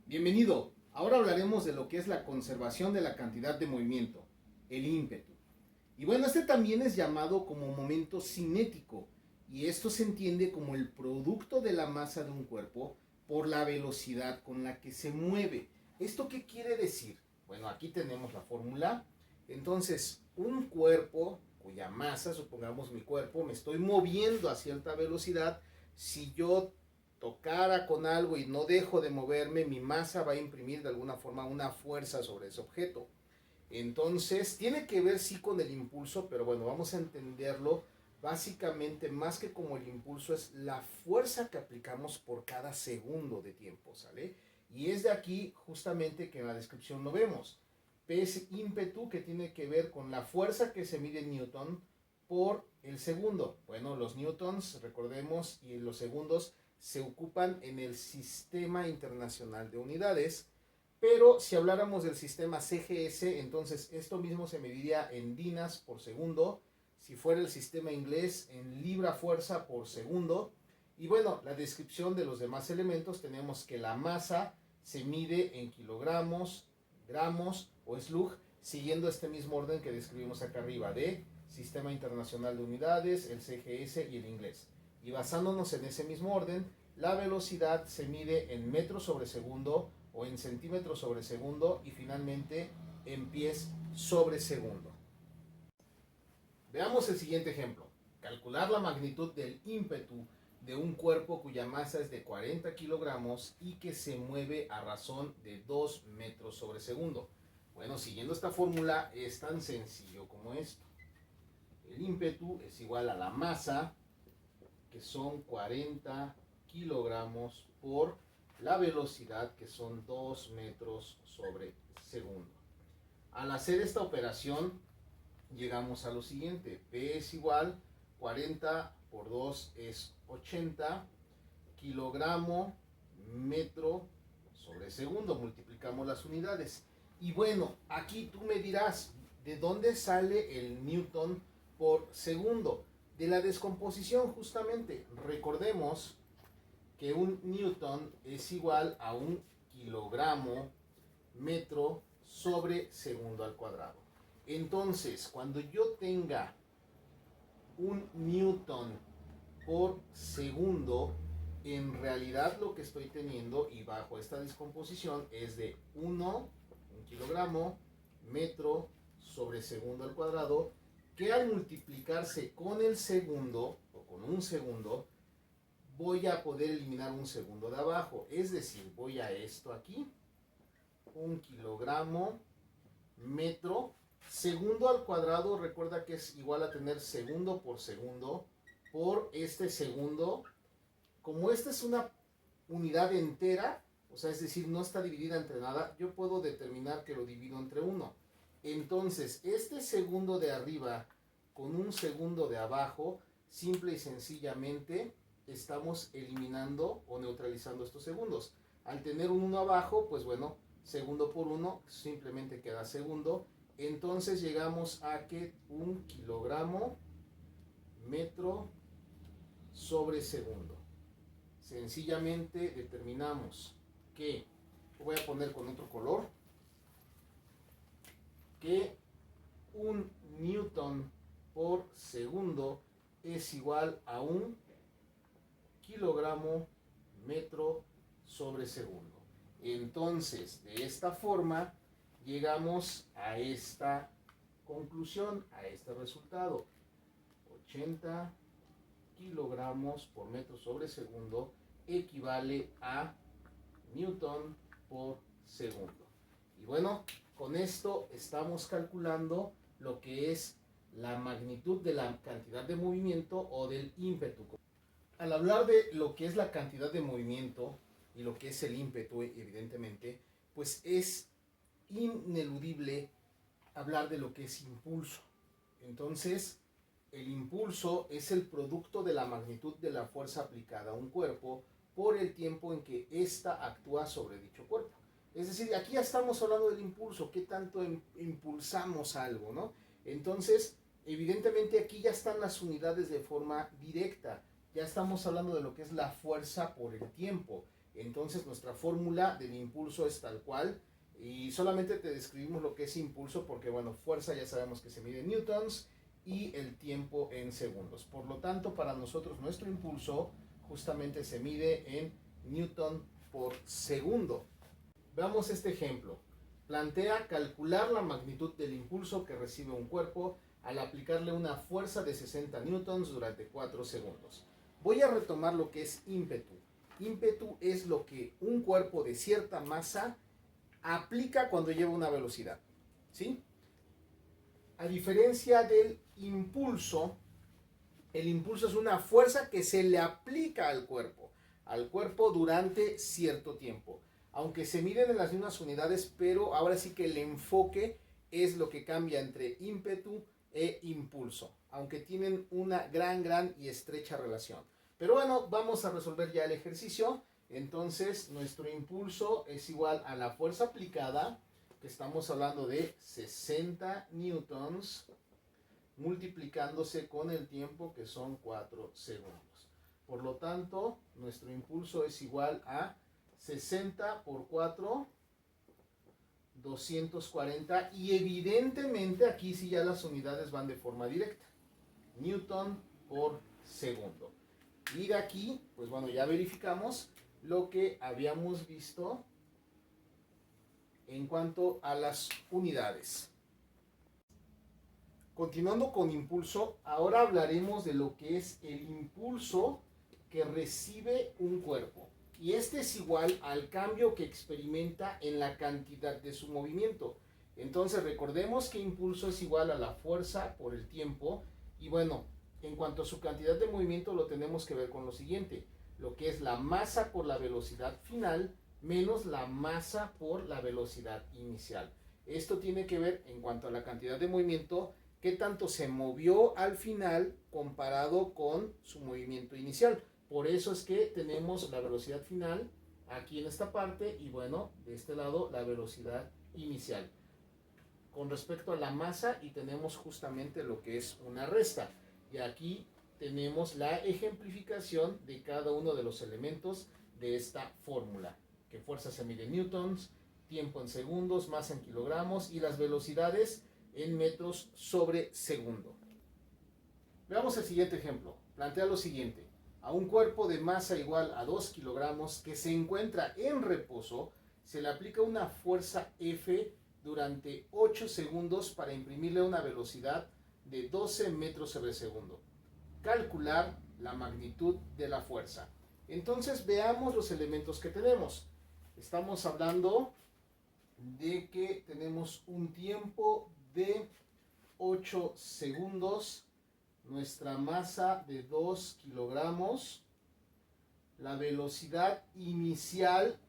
Bienvenido. Ahora hablaremos de lo que es la conservación de la cantidad de movimiento, el ímpetu. Y bueno, este también es llamado como momento cinético, y esto se entiende como el producto de la masa de un cuerpo por la velocidad con la que se mueve. ¿Esto qué quiere decir? Bueno, aquí tenemos la fórmula. Entonces, un cuerpo cuya masa, supongamos mi cuerpo, me estoy moviendo a cierta velocidad. Si yo tocara con algo y no dejo de moverme, mi masa va a imprimir de alguna forma una fuerza sobre ese objeto. Entonces, tiene que ver sí con el impulso, pero bueno, vamos a entenderlo básicamente más que como el impulso es la fuerza que aplicamos por cada segundo de tiempo, ¿sale? Y es de aquí justamente que en la descripción lo vemos. P es ímpetu, que tiene que ver con la fuerza que se mide en Newton por el segundo. Bueno, los newtons, recordemos, y los segundos se ocupan en el Sistema Internacional de Unidades. Pero si habláramos del sistema CGS, entonces esto mismo se mediría en dinas por segundo. Si fuera el sistema inglés, en libra fuerza por segundo. Y bueno, la descripción de los demás elementos, tenemos que la masa se mide en kilogramos, gramos o slug, siguiendo este mismo orden que describimos acá arriba de Sistema Internacional de Unidades, el CGS y el inglés. Y basándonos en ese mismo orden, la velocidad se mide en metros sobre segundo o en centímetros sobre segundo y finalmente en pies sobre segundo. Veamos el siguiente ejemplo. Calcular la magnitud del ímpetu de un cuerpo cuya masa es de 40 kilogramos y que se mueve a razón de 2 metros sobre segundo. Bueno, siguiendo esta fórmula es tan sencillo como esto. El ímpetu es igual a la masa, que son 40 kilogramos, por la velocidad, que son 2 metros sobre segundo. Al hacer esta operación, llegamos a lo siguiente. P es igual, 40 por 2 es 80, kilogramo, metro sobre segundo. Multiplicamos las unidades. Y bueno, aquí tú me dirás, ¿de dónde sale el newton por segundo? De la descomposición, justamente. Recordemos que un newton es igual a un kilogramo metro sobre segundo al cuadrado. Entonces, cuando yo tenga un newton por segundo, en realidad lo que estoy teniendo, y bajo esta descomposición, es de 1, un kilogramo, metro sobre segundo al cuadrado, que al multiplicarse con el segundo, o con un segundo, voy a poder eliminar un segundo de abajo. Es decir, voy a esto aquí, un kilogramo, metro, segundo al cuadrado, recuerda que es igual a tener segundo por este segundo. Como esta es una unidad entera, o sea, es decir, no está dividida entre nada, yo puedo determinar que lo divido entre 1. Entonces, este segundo de arriba con un segundo de abajo, simple y sencillamente estamos eliminando o neutralizando estos segundos. Al tener un 1 abajo, pues bueno, segundo por 1 simplemente queda segundo. Entonces llegamos a que un kilogramo metro sobre segundo. Sencillamente determinamos que, voy a poner con otro color, que un newton por segundo es igual a un kilogramo metro sobre segundo. Entonces, de esta forma, llegamos a esta conclusión, a este resultado. 80 kilogramos por metro sobre segundo equivale a newton por segundo. Y bueno, con esto estamos calculando lo que es la magnitud de la cantidad de movimiento o del ímpetu. Al hablar de lo que es la cantidad de movimiento y lo que es el ímpetu, evidentemente, pues es ineludible hablar de lo que es impulso. Entonces, el impulso es el producto de la magnitud de la fuerza aplicada a un cuerpo por el tiempo en que ésta actúa sobre dicho cuerpo. Es decir, aquí ya estamos hablando del impulso, qué tanto impulsamos algo, ¿no? Entonces, evidentemente aquí ya están las unidades de forma directa. Ya estamos hablando de lo que es la fuerza por el tiempo. Entonces nuestra fórmula del impulso es tal cual y solamente te describimos lo que es impulso porque bueno, fuerza ya sabemos que se mide en newtons y el tiempo en segundos. Por lo tanto, para nosotros nuestro impulso justamente se mide en newton por segundo. Veamos este ejemplo. Plantea calcular la magnitud del impulso que recibe un cuerpo al aplicarle una fuerza de 60 newtons durante 4 segundos. Voy a retomar lo que es ímpetu. Ímpetu es lo que un cuerpo de cierta masa aplica cuando lleva una velocidad, ¿sí? A diferencia del impulso, el impulso es una fuerza que se le aplica al cuerpo durante cierto tiempo. Aunque se miden en las mismas unidades, pero ahora sí que el enfoque es lo que cambia entre ímpetu e impulso, aunque tienen una gran y estrecha relación. Pero bueno, vamos a resolver ya el ejercicio. Entonces, nuestro impulso es igual a la fuerza aplicada, que estamos hablando de 60 newtons, multiplicándose con el tiempo, que son 4 segundos. Por lo tanto, nuestro impulso es igual a 60 por 4, 240. Y evidentemente aquí sí ya las unidades van de forma directa. Newton por segundo. Y de aquí, pues bueno, ya verificamos lo que habíamos visto en cuanto a las unidades. Continuando con impulso, ahora hablaremos de lo que es el impulso que recibe un cuerpo. Y este es igual al cambio que experimenta en la cantidad de su movimiento. Entonces recordemos que impulso es igual a la fuerza por el tiempo. Y bueno, en cuanto a su cantidad de movimiento lo tenemos que ver con lo siguiente. Lo que es la masa por la velocidad final menos la masa por la velocidad inicial. Esto tiene que ver en cuanto a la cantidad de movimiento, qué tanto se movió al final comparado con su movimiento inicial. Por eso es que tenemos la velocidad final aquí en esta parte y bueno, de este lado la velocidad inicial. Con respecto a la masa y tenemos justamente lo que es una resta. Y aquí tenemos la ejemplificación de cada uno de los elementos de esta fórmula. Que fuerza se mide en newtons, tiempo en segundos, masa en kilogramos y las velocidades en metros sobre segundo. Veamos el siguiente ejemplo. Plantea lo siguiente. A un cuerpo de masa igual a 2 kilogramos que se encuentra en reposo, se le aplica una fuerza F durante 8 segundos para imprimirle una velocidad de 12 metros sobre segundo. Calcular la magnitud de la fuerza. Entonces veamos los elementos que tenemos. Estamos hablando de que tenemos un tiempo de 8 segundos, nuestra masa de 2 kilogramos, la velocidad inicial,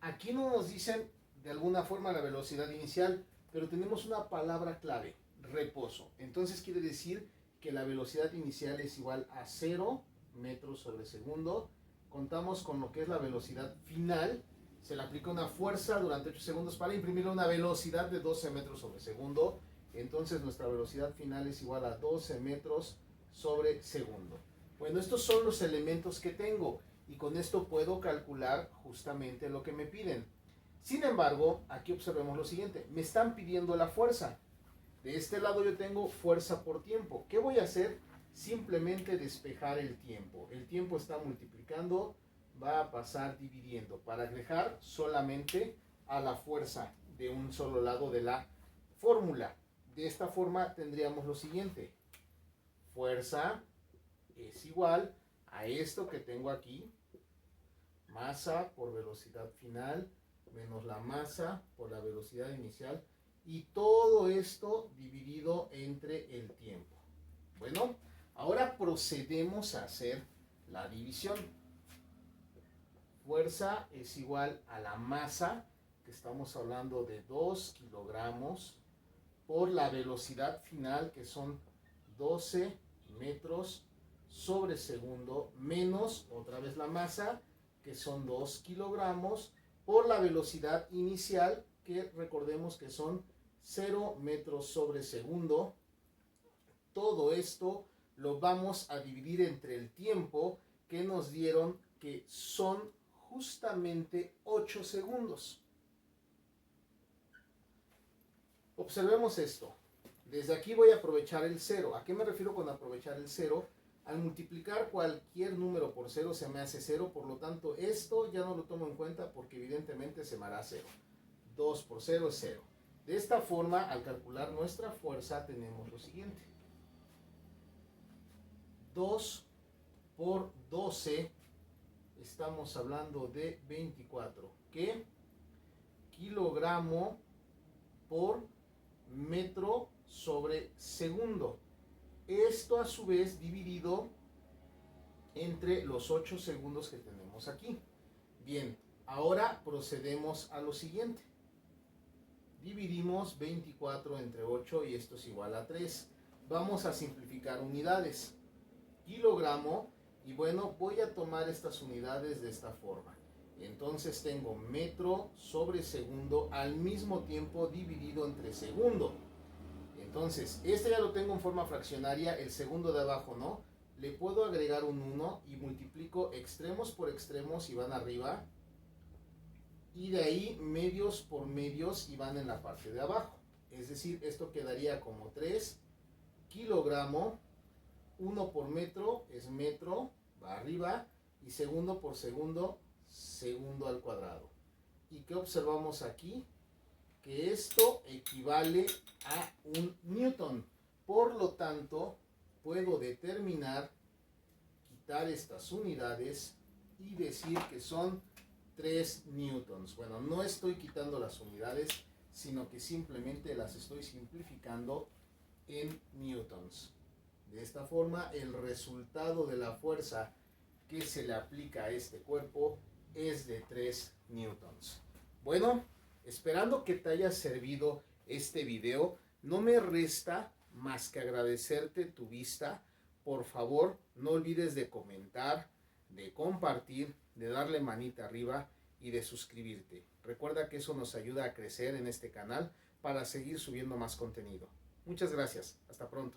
aquí no nos dicen de alguna forma la velocidad inicial, pero tenemos una palabra clave, reposo. Entonces quiere decir que la velocidad inicial es igual a 0 metros sobre segundo. Contamos con lo que es la velocidad final. Se le aplica una fuerza durante 8 segundos para imprimirle una velocidad de 12 metros sobre segundo. Entonces nuestra velocidad final es igual a 12 metros sobre segundo. Bueno, estos son los elementos que tengo y con esto puedo calcular justamente lo que me piden. Sin embargo, aquí observemos lo siguiente. Me están pidiendo la fuerza. De este lado yo tengo fuerza por tiempo. ¿Qué voy a hacer? Simplemente despejar el tiempo. El tiempo está multiplicando, va a pasar dividiendo para dejar solamente a la fuerza de un solo lado de la fórmula. De esta forma tendríamos lo siguiente. Fuerza es igual a esto que tengo aquí. Masa por velocidad final menos la masa por la velocidad inicial. Y todo esto dividido entre el tiempo. Bueno, ahora procedemos a hacer la división. Fuerza es igual a la masa, que estamos hablando de 2 kilogramos, por la velocidad final, que son 12 metros sobre segundo, menos otra vez la masa, que son 2 kilogramos, por la velocidad inicial, que recordemos que son 0 metros sobre segundo. Todo esto lo vamos a dividir entre el tiempo que nos dieron, que son justamente 8 segundos. Observemos esto. Desde aquí voy a aprovechar el 0. ¿A qué me refiero con aprovechar el 0? Al multiplicar cualquier número por 0 se me hace 0, por lo tanto esto ya no lo tomo en cuenta porque evidentemente se me hará 0. 2 por 0 es 0. De esta forma, al calcular nuestra fuerza, tenemos lo siguiente. 2 por 12, estamos hablando de 24. ¿Qué? Kilogramo por metro sobre segundo. Esto a su vez dividido entre los 8 segundos que tenemos aquí. Bien, ahora procedemos a lo siguiente. Dividimos 24 entre 8 y esto es igual a 3. Vamos a simplificar unidades. Kilogramo, y bueno, voy a tomar estas unidades de esta forma. Entonces tengo metro sobre segundo al mismo tiempo dividido entre segundo. Entonces, este ya lo tengo en forma fraccionaria, el segundo de abajo no. Le puedo agregar un 1 y multiplico extremos por extremos y van arriba. Y de ahí medios por medios y van en la parte de abajo. Es decir, esto quedaría como 3 kilogramo. 1 por metro es metro, va arriba. Y segundo por segundo, segundo al cuadrado. ¿Y qué observamos aquí? Que esto equivale a un newton. Por lo tanto, puedo determinar, quitar estas unidades y decir que son 3 newtons. Bueno, no estoy quitando las unidades, sino que simplemente las estoy simplificando en newtons. De esta forma, el resultado de la fuerza que se le aplica a este cuerpo es de 3 newtons. Bueno, esperando que te haya servido este video, no me resta más que agradecerte tu vista. Por favor, no olvides de comentar, de compartir, de darle manita arriba y de suscribirte. Recuerda que eso nos ayuda a crecer en este canal para seguir subiendo más contenido. Muchas gracias. Hasta pronto.